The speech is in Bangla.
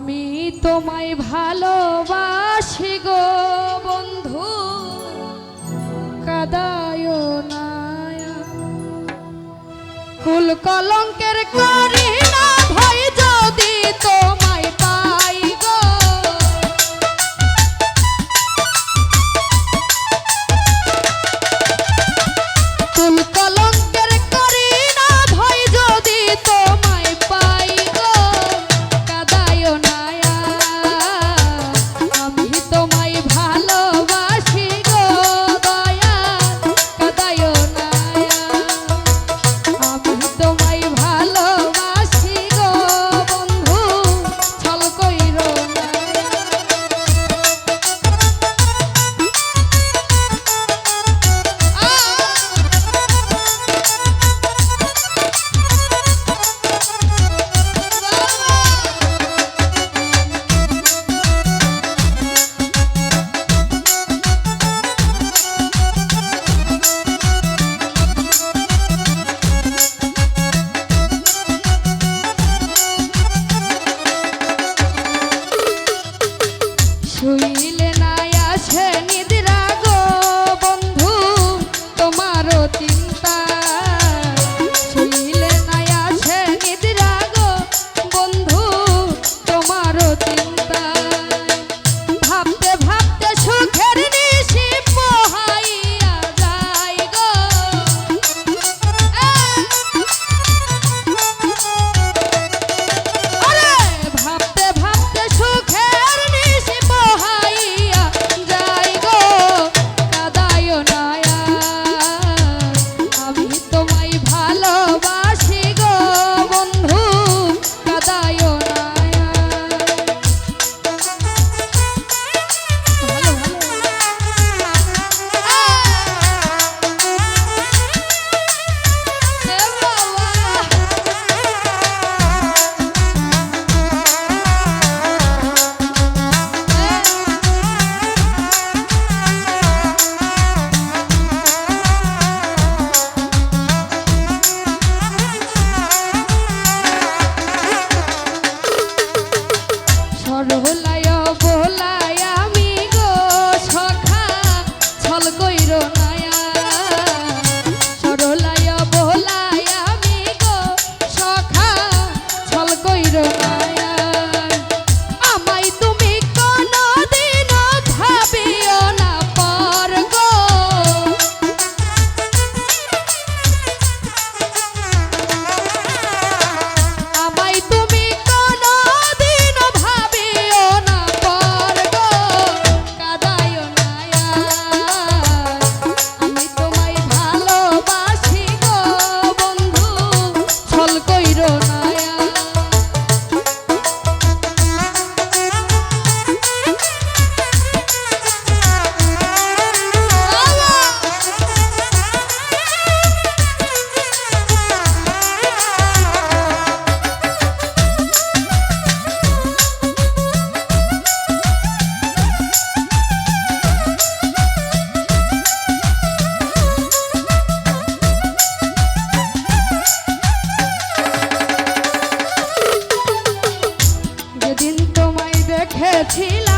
আমি তোমায় ভালোবাসি গো বন্ধু, কাদায়ো না। কুল কলঙ্কের করি না ভয় যদি তোমায় পাই গো। কুল কলঙ্কের করি না ভয় যদি তোমায় পাই গো, কাদায়ো না। আমি তোমায় ভালোবাসি গো দয়া, কাদায়ো না। আমি তোমায় ভালোবাসি গো বন্ধু, ছল কইরো না। শুইলে নাই আসে নিদ্রা গো বন্ধু, তোমারও চিন্তা। শুইলে নাই আসে নিদ্রা গো বন্ধু, তোমারও চিন্তা। ভাবতে ভাবতে সুখের নিশি পোহাইয়া যায় গো। আরে ভাবতে ভাবতে সুখের নিশি পোহাইয়া যায় গো, কাদায়ো না। আমি তোমায় ভালোবাসি গো বন্ধু, কাদায়ো না। ভালো সরলায় বলাই আমি গো সখা, ছল কইরো না। সরলায় বলাই আমি গো সখা, ছল কইরো না। আমায় তুমি কোনদিনও ভাবিও না পর গো। আমায় তুমি কোনদিনও ভাবিও না পর গো, কাদায়ো না। আমি তোমায় ভালোবাসি গো বন্ধু, ছল কইরো না। যেদিন তোমায় দেখেছিলাম